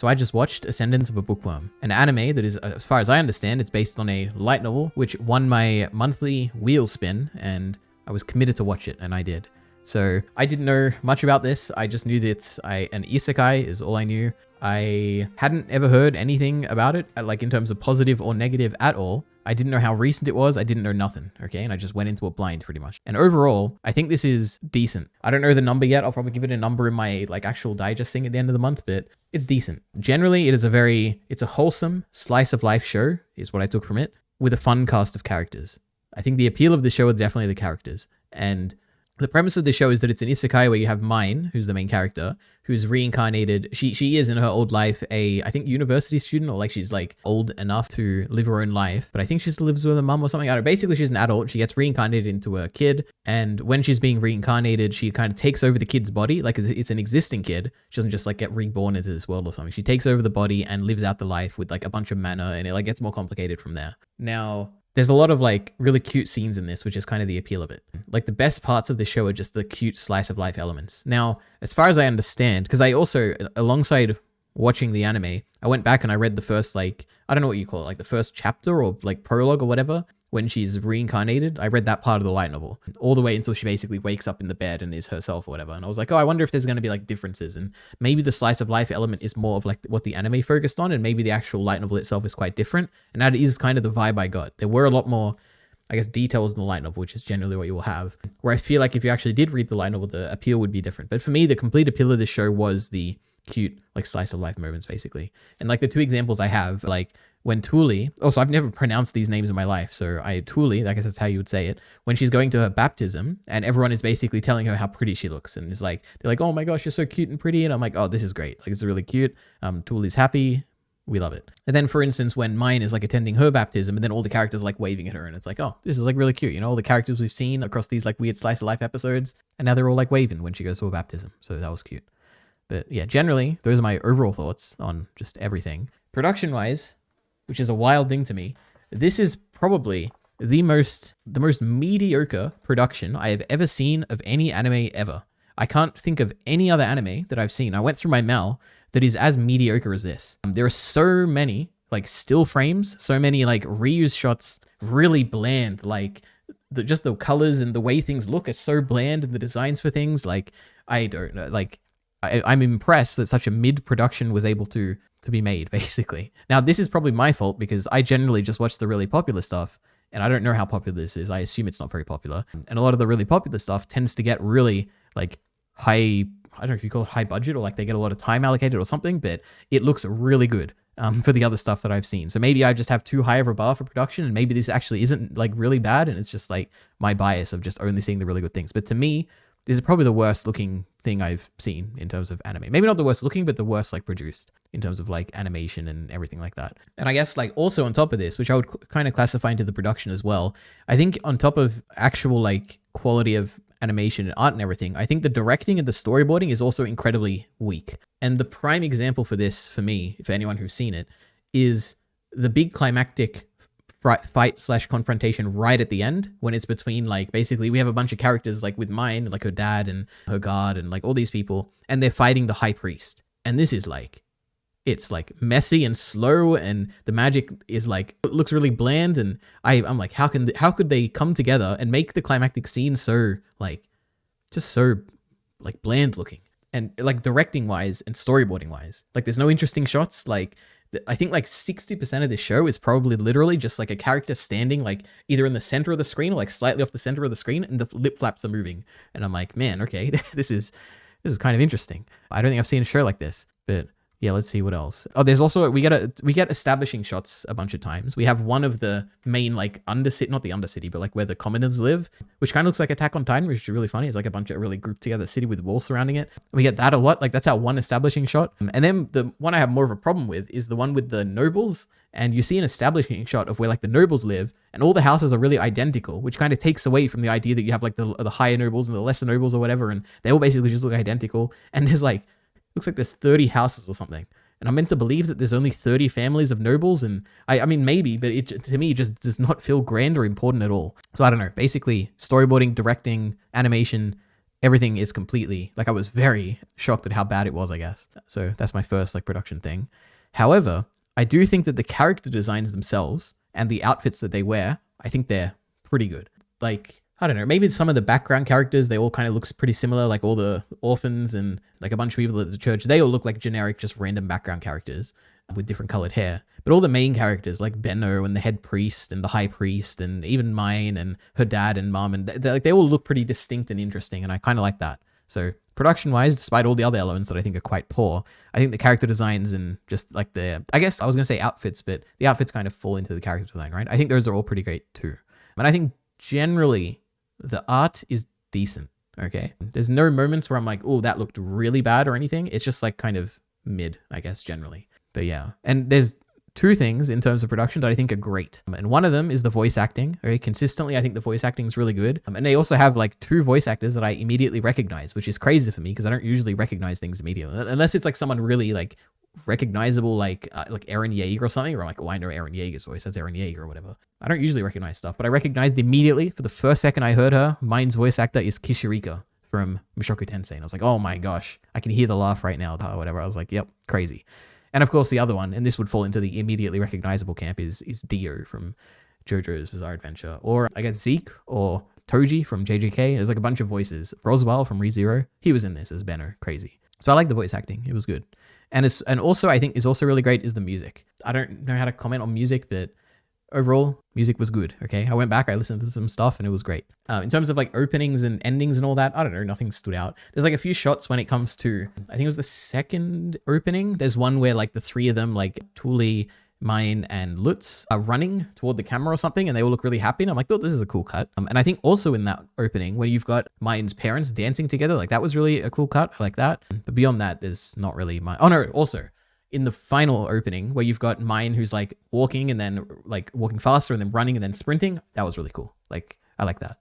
So I just watched Ascendance of a Bookworm, an anime that is, as far as I understand, it's based on a light novel, which won my monthly wheel spin, and I was committed to watch it, and I did. So I didn't know much about this. I just knew that an isekai is all I knew. I hadn't ever heard anything about it, like in terms of positive or negative at all. I didn't know how recent it was. I didn't know nothing, okay? And I just went into it blind pretty much. And overall, I think this is decent. I don't know the number yet. I'll probably give it a number in my like actual digest thing at the end of the month, but it's decent. Generally, it's a wholesome slice of life show is what I took from it, with a fun cast of characters. I think the appeal of the show is definitely the characters. And the premise of the show is that it's an isekai where you have Mine, who's the main character, who's reincarnated. She is in her old life I think university student, or like she's like old enough to live her own life, but I think she still lives with her mum or something. I don't know. Basically, she's an adult. She gets reincarnated into a kid, and when she's being reincarnated, she kind of takes over the kid's body. Like it's an existing kid. She doesn't just like get reborn into this world or something. She takes over the body and lives out the life with like a bunch of mana, and it like gets more complicated from there. Now, there's a lot of like really cute scenes in this, which is kind of the appeal of it. Like the best parts of the show are just the cute slice of life elements. Now, as far as I understand, because I also, alongside watching the anime, I went back and I read the first, like, I don't know what you call it, like the first chapter or like prologue or whatever, when she's reincarnated. I read that part of the light novel all the way until she basically wakes up in the bed and is herself or whatever. And I was like, oh, I wonder if there's going to be like differences, and maybe the slice of life element is more of like what the anime focused on, and maybe the actual light novel itself is quite different. And that is kind of the vibe I got. There were a lot more, I guess, details in the light novel, which is generally what you will have, where I feel like if you actually did read the light novel, the appeal would be different. But for me, the complete appeal of this show was the cute like slice of life moments, basically. And like the two examples I have, like when Tuli, also I've never pronounced these names in my life, so Tuli, I guess that's how you would say it, when she's going to her baptism and everyone is basically telling her how pretty she looks, and is like, they're like, oh my gosh, you're so cute and pretty, and I'm like, oh, this is great, like it's really cute. Tuli's happy, we love it. And then for instance, when Mine is like attending her baptism, and then all the characters like waving at her, and it's like, oh, this is like really cute, you know, all the characters we've seen across these like weird slice of life episodes, and now they're all like waving when she goes to her baptism, so that was cute. But yeah, generally, those are my overall thoughts on just everything. Production-wise, which is a wild thing to me, this is probably the most mediocre production I have ever seen of any anime ever. I can't think of any other anime that I've seen. I went through my mail that is as mediocre as this. There are so many like still frames, so many like reused shots, really bland, like just the colors and the way things look are so bland, and the designs for things, like, I don't know, like, I'm impressed that such a mid-production was able to be made, basically. Now, this is probably my fault because I generally just watch the really popular stuff, and I don't know how popular this is. I assume it's not very popular. And a lot of the really popular stuff tends to get really, like, high, I don't know if you call it high budget, or like they get a lot of time allocated or something, but it looks really good for the other stuff that I've seen. So maybe I just have too high of a bar for production, and maybe this actually isn't, like, really bad, and it's just, like, my bias of just only seeing the really good things. But to me, this is probably the worst looking thing I've seen in terms of anime. Maybe not the worst looking, but the worst like produced in terms of like animation and everything like that. And I guess like also on top of this, which I would kind of classify into the production as well, I think on top of actual like quality of animation and art and everything, I think the directing and the storyboarding is also incredibly weak. And the prime example for this, for me, for anyone who's seen it, is the big climactic fight/confrontation right at the end, when it's between like, basically we have a bunch of characters like with Mine, like her dad and her guard and like all these people, and they're fighting the high priest. And this is like, it's like messy and slow, and the magic is like, it looks really bland, and I'm like, how could they come together and make the climactic scene so like, just so like bland looking, and like directing wise and storyboarding wise, like there's no interesting shots. Like I think like 60% of this show is probably literally just like a character standing like either in the center of the screen or like slightly off the center of the screen, and the lip flaps are moving. And I'm like, man, okay, this is kind of interesting. I don't think I've seen a show like this, but yeah, let's see what else. Oh, there's also, we get establishing shots a bunch of times. We have one of the main like undercity, not the undercity, but like where the commoners live, which kind of looks like Attack on Titan, which is really funny. It's like a bunch of really grouped together city with walls surrounding it. We get that a lot. Like that's our one establishing shot. And then the one I have more of a problem with is the one with the nobles. And you see an establishing shot of where like the nobles live, and all the houses are really identical, which kind of takes away from the idea that you have like the higher nobles and the lesser nobles or whatever, and they all basically just look identical. And there's like, looks like there's 30 houses or something. And I'm meant to believe that there's only 30 families of nobles. And I mean, maybe, but it to me just does not feel grand or important at all. So I don't know. Basically, storyboarding, directing, animation, everything is completely, like, I was very shocked at how bad it was, I guess. So that's my first like production thing. However, I do think that the character designs themselves and the outfits that they wear, I think they're pretty good. Like, I don't know, maybe some of the background characters, they all kind of looks pretty similar, like all the orphans and like a bunch of people at the church, they all look like generic, just random background characters with different colored hair. But all the main characters like Benno and the head priest and the high priest and even mine and her dad and mom, and they all look pretty distinct and interesting, and I kind of like that. So production-wise, despite all the other elements that I think are quite poor, I think the character designs and just like I guess I was going to say outfits, but the outfits kind of fall into the character design, right? I think those are all pretty great too. And I think generally the art is decent, okay? There's no moments where I'm like, oh, that looked really bad or anything. It's just like kind of mid, I guess, generally. But yeah, and there's two things in terms of production that I think are great. And one of them is the voice acting. Very consistently, I think the voice acting is really good. And they also have like two voice actors that I immediately recognize, which is crazy for me because I don't usually recognize things immediately. Unless it's like someone really like recognizable, like Eren Yeager or something, or I'm like, oh, I know Eren Yeager's voice. That's Eren Yeager or whatever. I don't usually recognize stuff, but I recognized immediately for the first second I heard her, mine's voice actor is Kishirika from Mushoku Tensei. And I was like, oh my gosh, I can hear the laugh right now, or whatever. I was like, yep, crazy. And of course, the other one, and this would fall into the immediately recognizable camp, is Dio from JoJo's Bizarre Adventure. Or I guess Zeke or Toji from JJK. There's like a bunch of voices. Roswell from ReZero, he was in this as Benno. Crazy. So I like the voice acting. It was good. And also, I think is also really great is the music. I don't know how to comment on music, but overall, music was good, okay? I went back, I listened to some stuff, and it was great. In terms of like openings and endings and all that, I don't know, nothing stood out. There's like a few shots when it comes to, I think it was the second opening. There's one where like the three of them, like Thule, Mine, and Lutz are running toward the camera or something, and they all look really happy. And I'm like, oh, this is a cool cut. And I think also in that opening, when you've got Mine's parents dancing together, like that was really a cool cut. I like that. But beyond that, there's not really oh no, also, in the final opening where you've got Mine who's like walking and then like walking faster and then running and then sprinting, that was really cool. Like, I like that.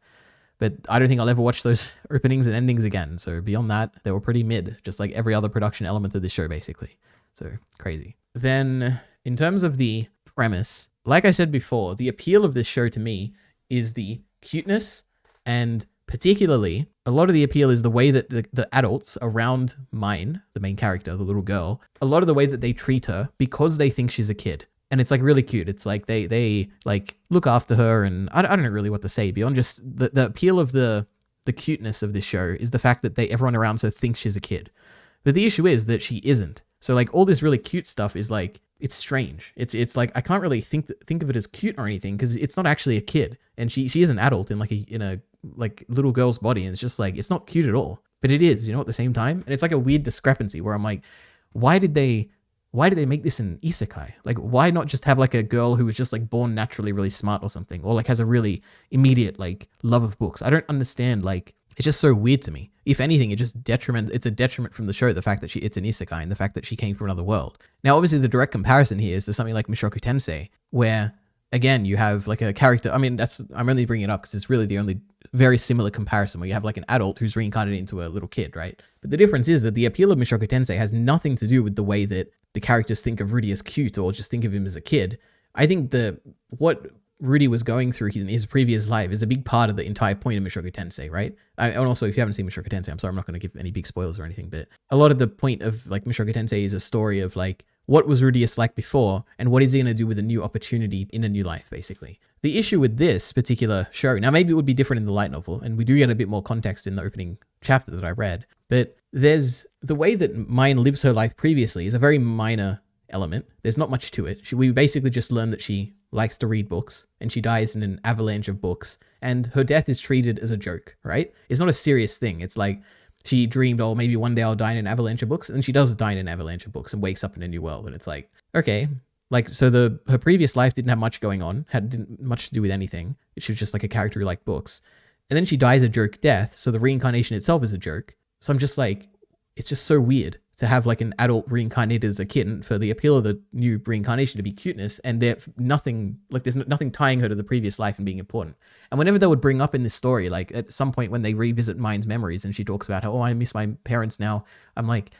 But I don't think I'll ever watch those openings and endings again. So beyond that, they were pretty mid, just like every other production element of this show, basically. So crazy. Then in terms of the premise, like I said before, the appeal of this show to me is the cuteness, and particularly a lot of the appeal is the way that the adults around Mine, the main character, the little girl, a lot of the way that they treat her because they think she's a kid. And it's like really cute. It's like they like look after her, and I don't know really what to say beyond just the appeal of the cuteness of this show is the fact that everyone around her thinks she's a kid. But the issue is that she isn't. So like all this really cute stuff is like, it's strange. It's like I can't really think of it as cute or anything because it's not actually a kid, and she is an adult in a like little girl's body, and it's just like it's not cute at all. But it is, at the same time, and it's like a weird discrepancy where I'm like, why did they make this an isekai? Like, why not just have like a girl who was just like born naturally really smart or something, or like has a really immediate like love of books? I don't understand. Like, it's just so weird to me. If anything, it's a detriment from the show, the fact that it's an isekai and the fact that she came from another world. Now, obviously, the direct comparison here is to something like Mushoku Tensei, where, again, you have like a character. I mean, I'm only bringing it up because it's really the only very similar comparison where you have like an adult who's reincarnated into a little kid, right? But the difference is that the appeal of Mushoku Tensei has nothing to do with the way that the characters think of Rudy as cute or just think of him as a kid. I think what Rudy was going through in his previous life is a big part of the entire point of Mushoku Tensei, right? And also, if you haven't seen Mushoku Tensei, I'm sorry, I'm not going to give any big spoilers or anything, but a lot of the point of like Mushoku Tensei is a story of like, what was Rudius like before, and what is he going to do with a new opportunity in a new life, basically. The issue with this particular show, now maybe it would be different in the light novel, and we do get a bit more context in the opening chapter that I read, but there's the way that Mine lives her life previously is a very minor element. There's not much to it. We basically just learn that she likes to read books, and she dies in an avalanche of books, and her death is treated as a joke, right? It's not a serious thing. It's like, she dreamed, oh, maybe one day I'll die in an avalanche of books, and she does die in an avalanche of books and wakes up in a new world, and it's like, okay, like, so her previous life didn't have much going on, didn't much to do with anything. She was just like a character who liked books, and then she dies a jerk death, so the reincarnation itself is a jerk. So I'm just like, it's just so weird to have like an adult reincarnated as a kid, and for the appeal of the new reincarnation to be cuteness, and there's nothing tying her to the previous life and being important. And whenever they would bring up in this story, like at some point when they revisit Mine's memories and she talks about how, oh, I miss my parents now, I'm like,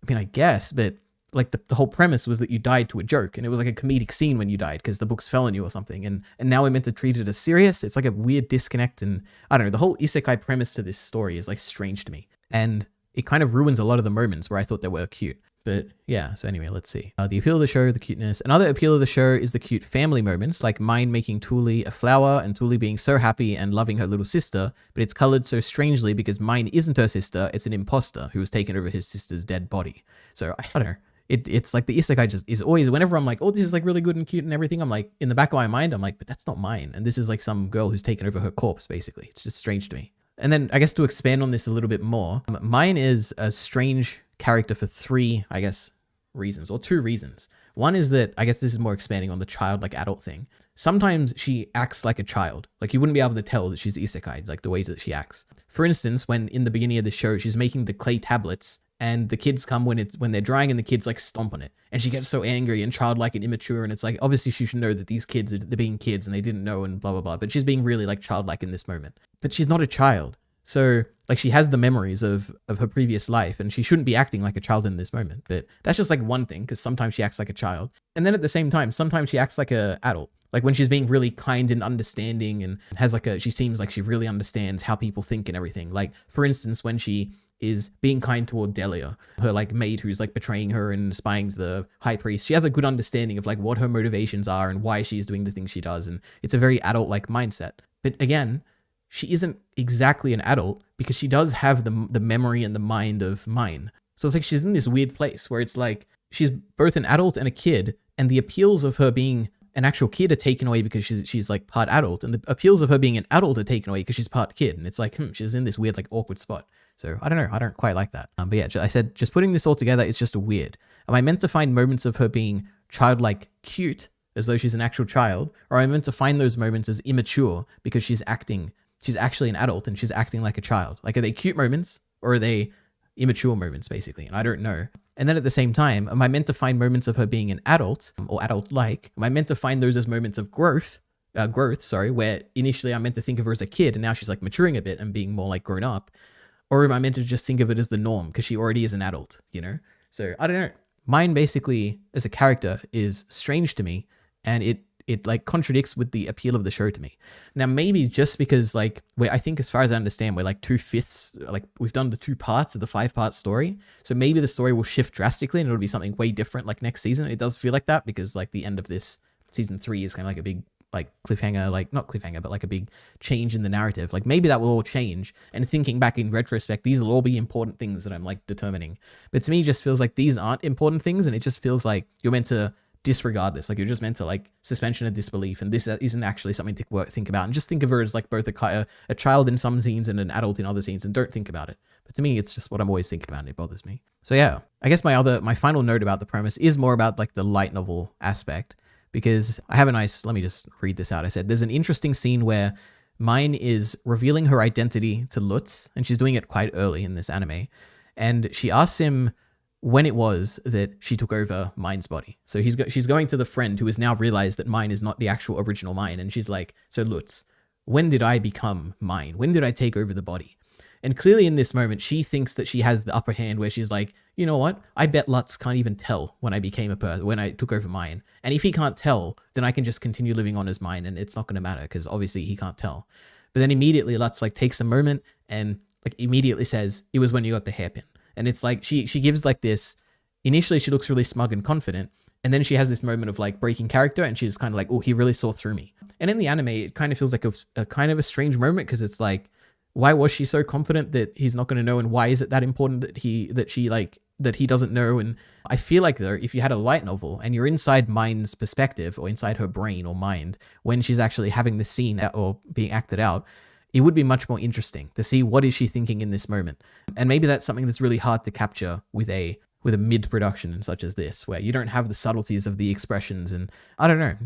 I mean, I guess, but like the whole premise was that you died to a joke, and it was like a comedic scene when you died because the books fell on you or something, and now we're meant to treat it as serious. It's like a weird disconnect, and I don't know, the whole isekai premise to this story is like strange to me, and it kind of ruins a lot of the moments where I thought they were cute. But yeah, so anyway, let's see. The appeal of the show, the cuteness. Another appeal of the show is the cute family moments, like Mine making Tuli a flower and Tuli being so happy and loving her little sister, but it's colored so strangely because Mine isn't her sister, it's an imposter who has taken over his sister's dead body. So I don't know. It's like the isekai just is always, whenever I'm like, oh, this is like really good and cute and everything, I'm like, in the back of my mind, I'm like, but that's not Mine. And this is like some girl who's taken over her corpse, basically. It's just strange to me. And then I guess to expand on this a little bit more, Mine is a strange character for three, I guess, reasons, or two reasons. One is that, I guess this is more expanding on the child, like adult thing. Sometimes she acts like a child. Like you wouldn't be able to tell that she's isekai, like the way that she acts. For instance, when in the beginning of the show, she's making the clay tablets and the kids come when they're drying and the kids like stomp on it. And she gets so angry and childlike and immature. And it's like, obviously she should know that these kids they're being kids and they didn't know and blah, blah, blah. But she's being really like childlike in this moment. But she's not a child. So like she has the memories of her previous life and she shouldn't be acting like a child in this moment. But that's just like one thing, because sometimes she acts like a child. And then at the same time, sometimes she acts like an adult. Like when she's being really kind and understanding and has like she seems like she really understands how people think and everything. Like for instance, when she is being kind toward Delia, her like maid who's like betraying her and spying to the high priest. She has a good understanding of like what her motivations are and why she's doing the things she does. And it's a very adult-like mindset. But again, she isn't exactly an adult because she does have the memory and the mind of Mine. So it's like she's in this weird place where it's like she's both an adult and a kid, and the appeals of her being an actual kid are taken away because she's like part adult, and the appeals of her being an adult are taken away because she's part kid. And it's like, she's in this weird like awkward spot. So I don't know. I don't quite like that. But yeah, I said just putting this all together, it's just a weird. Am I meant to find moments of her being childlike cute as though she's an actual child, or am I meant to find those moments as immature because she's actually an adult and she's acting like a child? Like, are they cute moments or are they immature moments, basically? And I don't know. And then at the same time, am I meant to find moments of her being an adult or adult-like? Am I meant to find those as moments of growth, where initially I'm meant to think of her as a kid and now she's like maturing a bit and being more like grown up? Or am I meant to just think of it as the norm because she already is an adult, you know? So I don't know. Mine basically, as a character, is strange to me, and it like contradicts with the appeal of the show to me. Now, maybe just because like I think as far as I understand, we're like 2/5, like we've done the 2 parts of the 5-part story. So maybe the story will shift drastically and it'll be something way different like next season. It does feel like that because like the end of this season 3 is kind of like a big like cliffhanger, like not cliffhanger, but like a big change in the narrative. Like maybe that will all change. And thinking back in retrospect, these will all be important things that I'm like determining. But to me, it just feels like these aren't important things. And it just feels like you're meant to disregard this. Like you're just meant to like suspension of disbelief. And this isn't actually something to think about. And just think of her as like both a child in some scenes and an adult in other scenes, and don't think about it. But to me, it's just what I'm always thinking about, and it bothers me. So yeah, I guess my final note about the premise is more about like the light novel aspect. Because I have let me just read this out. I said, there's an interesting scene where Mine is revealing her identity to Lutz, and she's doing it quite early in this anime. And she asks him when it was that she took over Mine's body. So she's going to the friend who has now realized that Mine is not the actual original Mine. And she's like, so Lutz, when did I become Mine? When did I take over the body? And clearly in this moment, she thinks that she has the upper hand where she's like, you know what? I bet Lutz can't even tell when I took over Mine. And if he can't tell, then I can just continue living on as Mine and it's not going to matter because obviously he can't tell. But then immediately Lutz like takes a moment and like immediately says, it was when you got the hairpin. And it's like, she gives like this, initially she looks really smug and confident. And then she has this moment of like breaking character and she's kind of like, oh, he really saw through me. And in the anime, it kind of feels like a kind of a strange moment because it's like, why was she so confident that he's not going to know? And why is it that important that he doesn't know? And I feel like though, if you had a light novel and you're inside Mine's perspective or inside her brain or mind, when she's actually having the scene or being acted out, it would be much more interesting to see what is she thinking in this moment. And maybe that's something that's really hard to capture with a mid-production such as this, where you don't have the subtleties of the expressions and I don't know,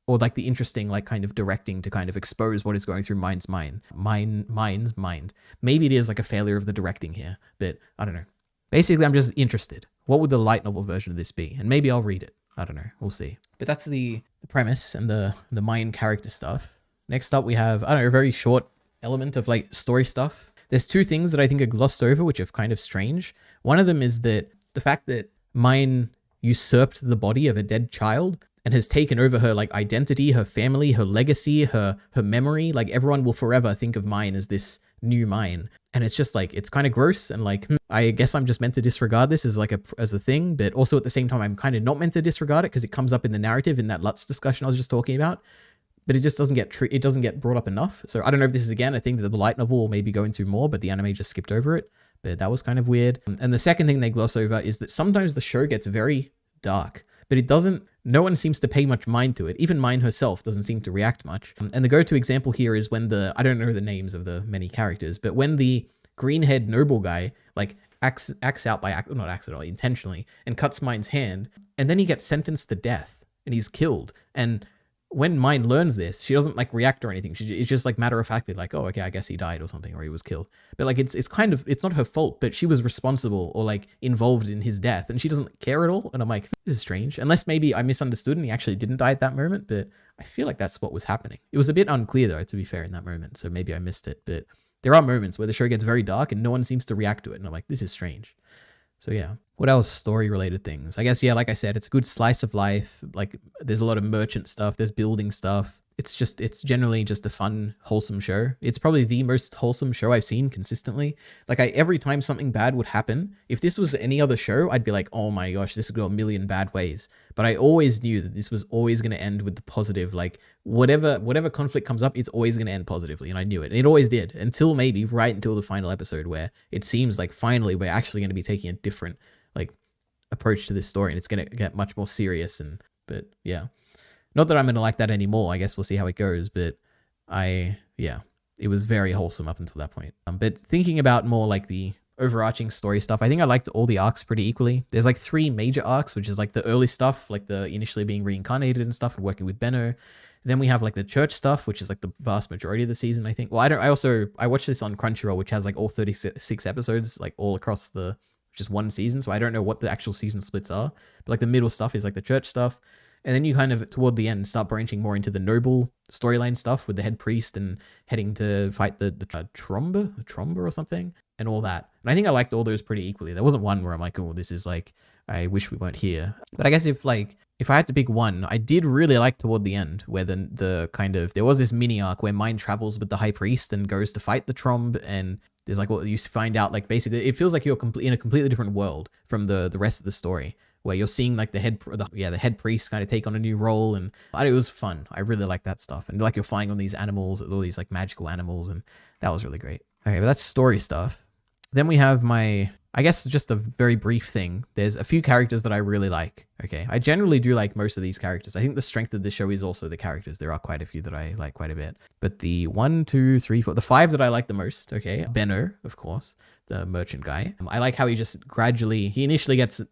or like the interesting like kind of directing to kind of expose what is going through Mine's mind. Mine's mind. Maybe it is like a failure of the directing here, but I don't know. Basically, I'm just interested. What would the light novel version of this be? And maybe I'll read it. I don't know. We'll see. But that's the premise and the Mine character stuff. Next up, we have, I don't know, a very short element of like story stuff. There's 2 things that I think are glossed over, which are kind of strange. One of them is that the fact that Mine usurped the body of a dead child and has taken over her like identity, her family, her legacy, her memory. Like everyone will forever think of mine as this new mine. And it's just like, it's kind of gross. And like, I guess I'm just meant to disregard this as like as a thing, but also at the same time, I'm kind of not meant to disregard it because it comes up in the narrative in that Lutz discussion I was just talking about. But it just doesn't get brought up enough. So I don't know if this is again a thing that the light novel will maybe go into more, but the anime just skipped over it. But that was kind of weird. And the second thing they gloss over is that sometimes the show gets very dark, but it doesn't, no one seems to pay much mind to it. Even Mine herself doesn't seem to react much. And the go-to example here is when I don't know the names of the many characters, but when the green-haired noble guy like acts out by, not accidentally, intentionally, and cuts Mine's hand, and then he gets sentenced to death and he's killed. And when Mine learns this, she doesn't like react or anything. It's just like matter of factly like, oh, okay, I guess he died or something, or he was killed. But like, it's kind of, it's not her fault, but she was responsible or like involved in his death and she doesn't care at all. And I'm like, this is strange. Unless maybe I misunderstood and he actually didn't die at that moment, but I feel like that's what was happening. It was a bit unclear though, to be fair, in that moment. So maybe I missed it, but there are moments where the show gets very dark and no one seems to react to it. And I'm like, this is strange. So yeah, what else? Story related things. I guess, yeah, like I said, it's a good slice of life. Like there's a lot of merchant stuff. There's building stuff. It's generally just a fun, wholesome show. It's probably the most wholesome show I've seen consistently. Like every time something bad would happen, if this was any other show, I'd be like, oh my gosh, this could go a million bad ways. But I always knew that this was always going to end with the positive. Like whatever conflict comes up, it's always going to end positively. And I knew it. And it always did until the final episode where it seems like finally we're actually going to be taking a different like approach to this story and it's going to get much more serious. But yeah. Not that I'm going to like that anymore. I guess we'll see how it goes. But it was very wholesome up until that point. But thinking about more like the overarching story stuff, I think I liked all the arcs pretty equally. There's like 3 major arcs, which is like the early stuff, like the initially being reincarnated and stuff and working with Benno. Then we have like the church stuff, which is like the vast majority of the season, I think. Well, I watched this on Crunchyroll, which has like all 36 episodes, like all across just one season. So I don't know what the actual season splits are. But like the middle stuff is like the church stuff. And then you kind of, toward the end, start branching more into the noble storyline stuff with the head priest and heading to fight the Tromba or something, and all that. And I think I liked all those pretty equally. There wasn't one where I'm like, oh, this is like, I wish we weren't here. But I guess if I had to pick one, I did really like toward the end, where the kind of, there was this mini arc where Mine travels with the high priest and goes to fight the Tromb, and there's like, what you find out, like basically, it feels like you're in a completely different world from the rest of the story, where you're seeing like the head priest kind of take on a new role, and it was fun. I really like that stuff, and like you're flying on these animals, all these like magical animals, and that was really great. Okay, but that's story stuff. Then we have I guess just a very brief thing. There's a few characters that I really like. Okay, I generally do like most of these characters. I think the strength of the show is also the characters. There are quite a few that I like quite a bit. But the 5 that I like the most, okay, Benno, of course, the merchant guy. I like how he initially gets,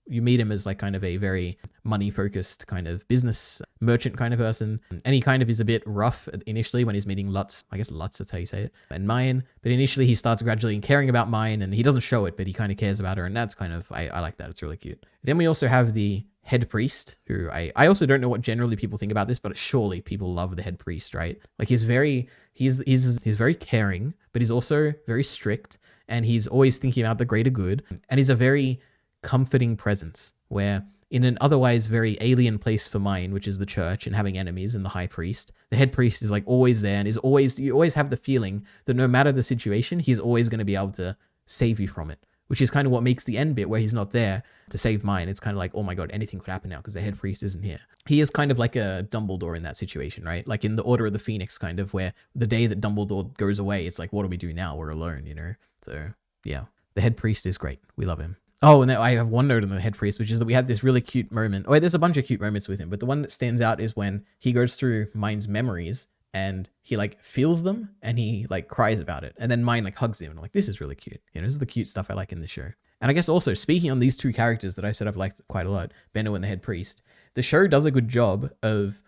you meet him as like kind of a very money-focused kind of business merchant kind of person. And he kind of is a bit rough initially when he's meeting Lutz. I guess Lutz, that's how you say it. And Mine. But initially he starts gradually caring about Mine, and he doesn't show it, but he kind of cares about her. And that's kind of, I like that. It's really cute. Then we also have the head priest, who I also don't know what generally people think about this, but surely people love the head priest, right? Like he's very caring, but he's also very strict, and he's always thinking about the greater good. And he's a very comforting presence, where in an otherwise very alien place for Mine, which is the church and having enemies and the high priest, the head priest is like always there, and you always have the feeling that no matter the situation, he's always going to be able to save you from it, which is kind of what makes the end bit where he's not there to save Mine. It's kind of like, oh my God, anything could happen now because the head priest isn't here. He is kind of like a Dumbledore in that situation, right? Like in the Order of the Phoenix, kind of, where the day that Dumbledore goes away, it's like, what do we do now? We're alone, you know? So yeah, the head priest is great. We love him. Oh, and I have one note on the head priest, which is that we had this really cute moment. Oh, there's a bunch of cute moments with him, but the one that stands out is when he goes through Mine's memories and he like feels them and he like cries about it. And then Mine like hugs him, and I'm like, this is really cute. You know, this is the cute stuff I like in the show. And I guess also, speaking on these 2 characters that I said I've liked quite a lot, Benno and the head priest, the show does a good job of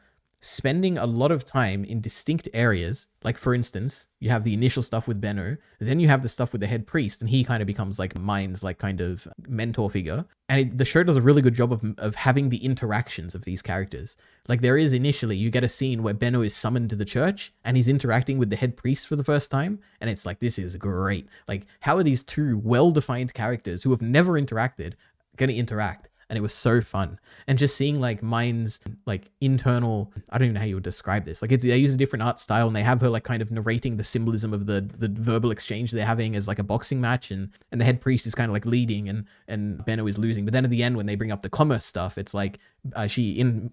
spending a lot of time in distinct areas. Like, for instance, you have the initial stuff with Benno, then you have the stuff with the head priest, and he kind of becomes like Mine's like kind of mentor figure. And the show does a really good job of having the interactions of these characters. Like, there is initially, you get a scene where Benno is summoned to the church and he's interacting with the head priest for the first time. And it's like, this is great. Like, how are these 2 well-defined characters who have never interacted going to interact? and it was so fun. And just seeing like Mind's like internal, I don't even know how you would describe this. Like they use a different art style, and they have her like kind of narrating the symbolism of the verbal exchange they're having as like a boxing match, and the head priest is kind of like leading, and Benno is losing. But then at the end when they bring up the commerce stuff, it's like in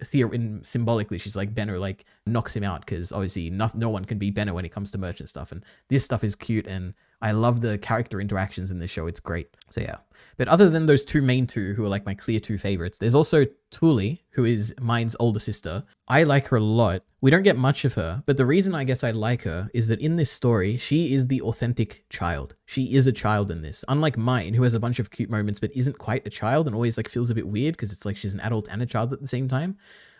symbolically she's like Benno like knocks him out, because obviously no one can beat Benno when it comes to merchant stuff, and this stuff is cute, and I love the character interactions in this show. It's great. So yeah. But other than those main two who are like my clear two favorites, there's also Thule, who is Mind's older sister. I like her a lot. We don't get much of her, but the reason I guess I like her is that in this story, she is the authentic child. She is a child in this. Unlike Mind, who has a bunch of cute moments but isn't quite a child and always like feels a bit weird because it's like she's an adult and a child at the same time.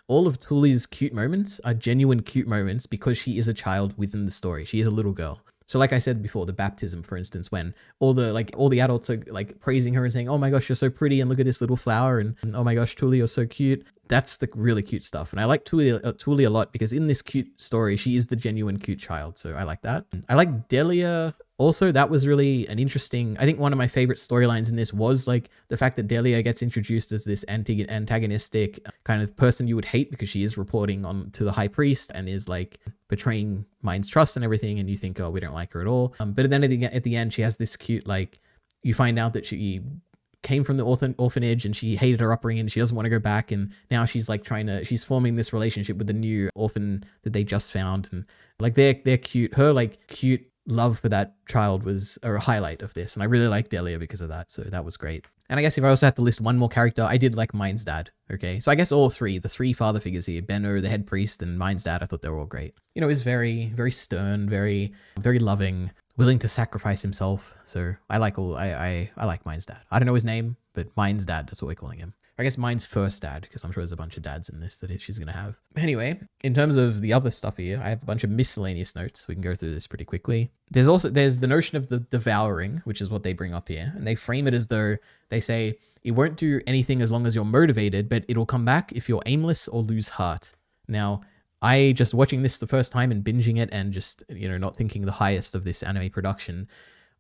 All of Thule's cute moments are genuine cute moments because she is a child within the story. She is a little girl. So like I said before, the baptism, for instance, when all the adults are like praising her and saying, "Oh my gosh, you're so pretty, and look at this little flower," and "Oh my gosh, Thule, you're so cute." That's the really cute stuff. And I like Thule a lot because in this cute story, she is the genuine cute child. So I like that. I like Delia also. That was really an interesting, I think one of my favorite storylines in this was like the fact that Delia gets introduced as this antagonistic kind of person you would hate because she is reporting on to the high priest and is like betraying Mind's trust and everything. And you think, oh, we don't like her at all. But then at the end, she has this cute, like, you find out that she came from the orphanage and she hated her upbringing and she doesn't want to go back, and now she's like she's forming this relationship with the new orphan that they just found, and like they're cute. Her like cute love for that child was a highlight of this, and I really like Delia because of that, so that was great. And I guess if I also had to list one more character, I did like Mind's dad. Okay, so I guess the three father figures here, Benno, the head priest, and Mind's dad, I thought they were all great. You know, he's very, very stern, very, very loving, willing to sacrifice himself. So I like Mind's dad. I don't know his name, but Mind's dad, that's what we're calling him. I guess Mind's first dad, because I'm sure there's a bunch of dads in this that she's going to have. Anyway, in terms of the other stuff here, I have a bunch of miscellaneous notes. We can go through this pretty quickly. There's the notion of the devouring, which is what they bring up here. And they frame it as though they say, it won't do anything as long as you're motivated, but it'll come back if you're aimless or lose heart. Now, I just watching this the first time and binging it and just, not thinking the highest of this anime production,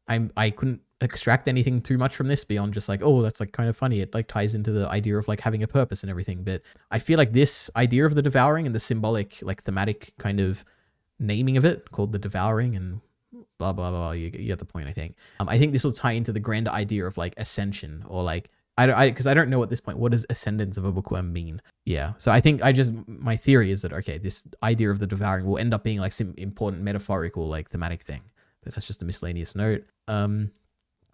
I couldn't extract anything too much from this beyond just like, oh, that's like kind of funny. It like ties into the idea of like having a purpose and everything. But I feel like this idea of the devouring and the symbolic, like thematic kind of naming of it called the devouring and blah, blah, blah. You get the point, I think. I think this will tie into the grander idea of like ascension, or like, because I don't know at this point, what does Ascendance of a Bookworm mean? Yeah. So I think my theory is that, okay, this idea of the devouring will end up being like some important metaphorical, like thematic thing. But that's just a miscellaneous note.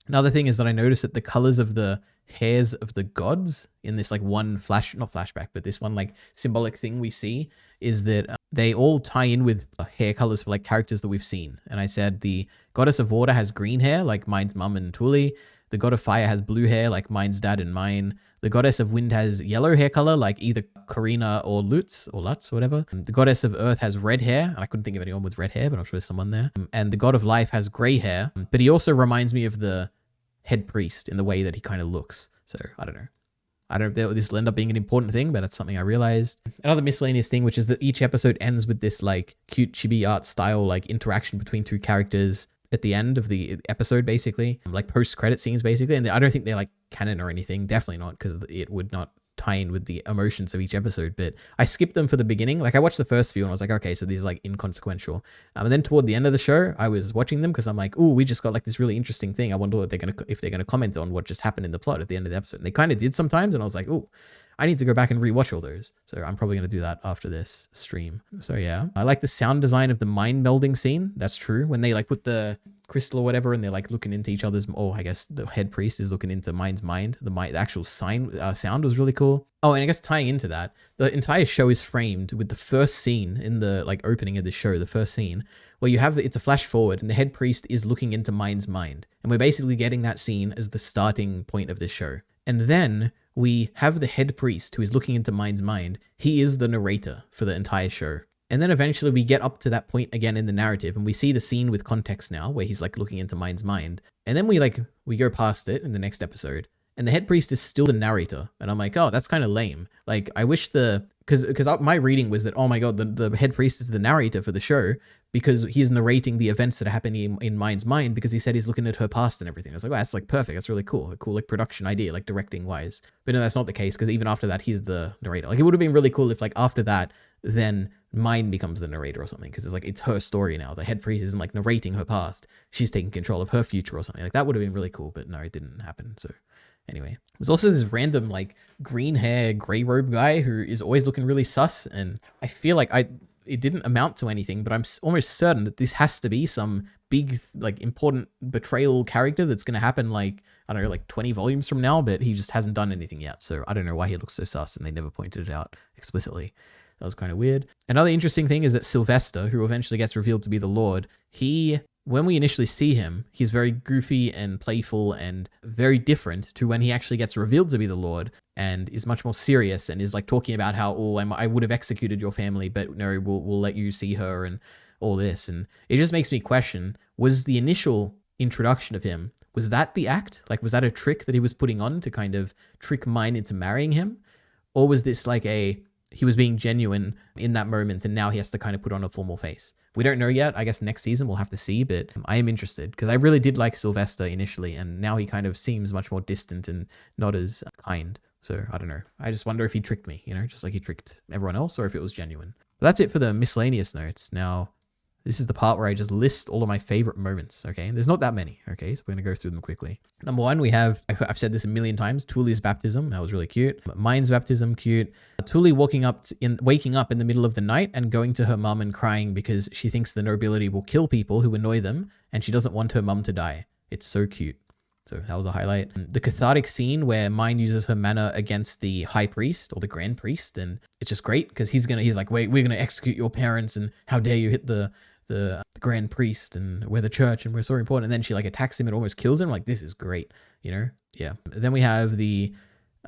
Another thing is that I noticed that the colors of the hairs of the gods in this like one not flashback, but this one like symbolic thing we see is that they all tie in with hair colors for like characters that we've seen. And I said the goddess of water has green hair, like Mind's mum and Thule. The god of fire has blue hair, like Mind's dad and mine. The goddess of wind has yellow hair color, like either Karina or Lutz, or whatever. The goddess of earth has red hair, and I couldn't think of anyone with red hair, but I'm sure there's someone there. And the god of life has gray hair, but he also reminds me of the head priest in the way that he kind of looks. So I don't know. I don't know if this will end up being an important thing, but that's something I realized. Another miscellaneous thing, which is that each episode ends with this like cute chibi art style like interaction between two characters at the end of the episode, basically, like post-credit scenes, basically. And I don't think they're like canon or anything. Definitely not, because it would not tie in with the emotions of each episode. But I skipped them for the beginning. Like I watched the first few and I was like, okay, so these are like inconsequential. And then toward the end of the show, I was watching them because I'm like, oh, we just got like this really interesting thing. I wonder if they're gonna comment on what just happened in the plot at the end of the episode. And they kind of did sometimes, and I was like, oh, I need to go back and rewatch all those. So I'm probably going to do that after this stream. So yeah, I like the sound design of the mind melding scene. That's true. When they like put the crystal or whatever and they're like looking into each other's, I guess the head priest is looking into Mind's mind. The actual sound was really cool. Oh, and I guess tying into that, the entire show is framed with the first scene in the like opening of the show, the first scene where it's a flash forward and the head priest is looking into Mind's mind. And we're basically getting that scene as the starting point of this show. And then we have the head priest who is looking into Mind's mind. He is the narrator for the entire show. And then eventually we get up to that point again in the narrative and we see the scene with context now where he's like looking into Mind's mind. And then we go past it in the next episode and the head priest is still the narrator. And I'm like, oh, that's kind of lame. Like, I wish because my reading was that, oh my god, the head priest is the narrator for the show because he's narrating the events that are happening in Mind's mind, because he said he's looking at her past and everything. I was like, oh, that's like perfect. That's really cool. A cool like production idea, like directing wise. But no, that's not the case, because even after that, he's the narrator. Like, it would have been really cool if like after that, then Mind becomes the narrator or something, because it's her story now. The head priest isn't like narrating her past. She's taking control of her future or something. Like, that would have been really cool, but no, it didn't happen. So anyway, there's also this random like green hair, gray robe guy who is always looking really sus, and I feel like it didn't amount to anything, but I'm almost certain that this has to be some big like important betrayal character that's going to happen like, I don't know, like 20 volumes from now, but he just hasn't done anything yet. So I don't know why he looks so sus, and they never pointed it out explicitly. That was kind of weird. Another interesting thing is that Sylvester, who eventually gets revealed to be the Lord, when we initially see him, he's very goofy and playful and very different to when he actually gets revealed to be the Lord and is much more serious and is like talking about how, oh, I would have executed your family, but no, we'll let you see her and all this. And it just makes me question, was the initial introduction of him, was that the act? Like, was that a trick that he was putting on to kind of trick Mine into marrying him? Or was this like he was being genuine in that moment and now he has to kind of put on a formal face? We don't know yet. I guess next season we'll have to see, but I am interested because I really did like Sylvester initially, and now he kind of seems much more distant and not as kind. So I don't know. I just wonder if he tricked me, just like he tricked everyone else, or if it was genuine. But that's it for the miscellaneous notes. Now, this is the part where I just list all of my favorite moments, okay? There's not that many, okay? So we're going to go through them quickly. Number one, we have, I've said this a million times, Tuli's baptism. That was really cute. Mine's baptism, cute. Tuli waking up in the middle of the night and going to her mum and crying because she thinks the nobility will kill people who annoy them, and she doesn't want her mum to die. It's so cute. So that was a highlight. The cathartic scene where Mine uses her mana against the high priest or the grand priest, and it's just great because he's like, wait, we're going to execute your parents, and how dare you hit the grand priest, and we're the church and we're so important. And then she like attacks him and almost kills him. Like, this is great, Yeah. Then we have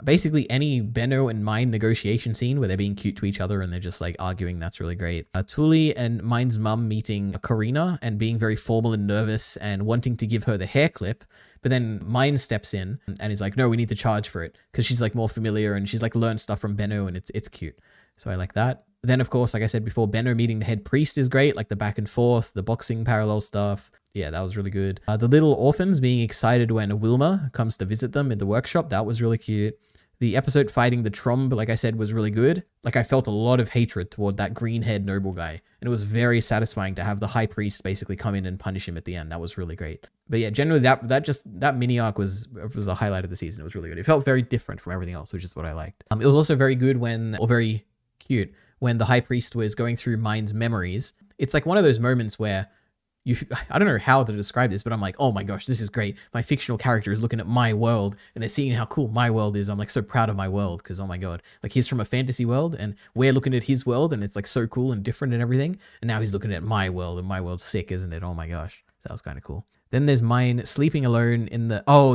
basically any Benno and Mine negotiation scene where they're being cute to each other and they're just like arguing. That's really great. Tuli and Mine's mum meeting Karina and being very formal and nervous and wanting to give her the hair clip. But then Mine steps in and is like, no, we need to charge for it, because she's like more familiar and she's like learned stuff from Benno, and it's cute. So I like that. Then, of course, like I said before, Benno meeting the head priest is great, like the back and forth, the boxing parallel stuff. Yeah, that was really good. The little orphans being excited when Wilma comes to visit them in the workshop, that was really cute. The episode fighting the Tromb, like I said, was really good. Like, I felt a lot of hatred toward that green-haired noble guy, and it was very satisfying to have the high priest basically come in and punish him at the end. That was really great. But yeah, generally that mini arc was a highlight of the season. It was really good. It felt very different from everything else, which is what I liked. It was also very good very cute when the high priest was going through Mine's memories. It's like one of those moments where I don't know how to describe this, but I'm like, oh my gosh, this is great. My fictional character is looking at my world and they're seeing how cool my world is. I'm like so proud of my world because, oh my God, like he's from a fantasy world and we're looking at his world and it's like so cool and different and everything. And now he's looking at my world and my world's sick, isn't it? Oh my gosh. So that was kind of cool. Then there's Mine sleeping alone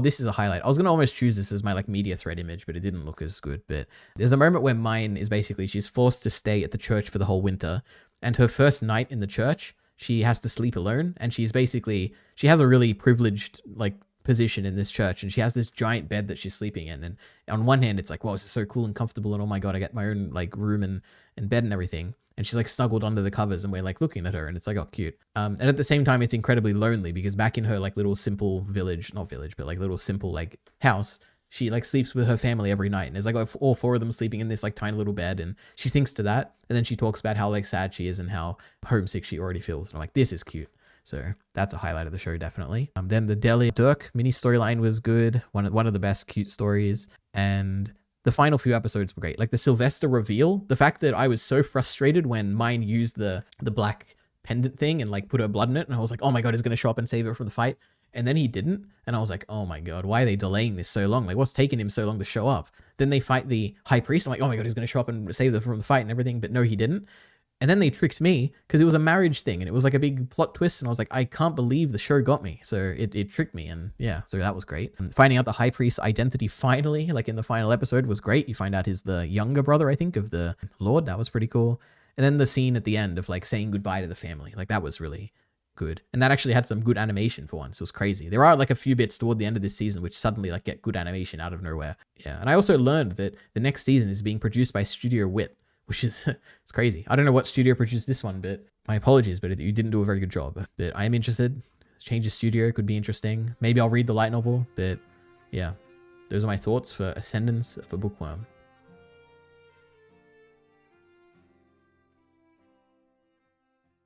this is a highlight. I was going to almost choose this as my like media thread image, but it didn't look as good. But there's a moment where Mine is basically, she's forced to stay at the church for the whole winter. And her first night in the church, she has to sleep alone. And she has a really privileged like position in this church. And she has this giant bed that she's sleeping in. And on one hand, it's like, wow, this is so cool and comfortable. And oh my God, I get my own like room and bed and everything. And she's like snuggled under the covers and we're like looking at her and it's like, oh, cute. And at the same time, it's incredibly lonely because back in her like little simple little simple like house, she like sleeps with her family every night. And there's like all four of them sleeping in this like tiny little bed. And she thinks to that. And then she talks about how like sad she is and how homesick she already feels. And I'm like, this is cute. So that's a highlight of the show, definitely. Then the Delia Dirk mini storyline was good. One of the best cute stories. And the final few episodes were great. Like the Sylvester reveal, the fact that I was so frustrated when Mine used the black pendant thing and like put her blood in it. And I was like, oh my God, he's going to show up and save her from the fight. And then he didn't. And I was like, oh my God, why are they delaying this so long? Like what's taking him so long to show up? Then they fight the high priest. I'm like, oh my God, he's going to show up and save them from the fight and everything. But no, he didn't. And then they tricked me because it was a marriage thing and it was like a big plot twist. And I was like, I can't believe the show got me. So it tricked me. And yeah, so that was great. And finding out the high priest's identity finally, like in the final episode, was great. You find out he's the younger brother, I think, of the Lord. That was pretty cool. And then the scene at the end of like saying goodbye to the family, like that was really good. And that actually had some good animation for once. It was crazy. There are like a few bits toward the end of this season which suddenly like get good animation out of nowhere. Yeah. And I also learned that the next season is being produced by Studio Wit, which is it's crazy. I don't know what studio produced this one, but my apologies, but you didn't do a very good job. But I am interested. Change of studio could be interesting. Maybe I'll read the light novel, but yeah. Those are my thoughts for Ascendance of a Bookworm.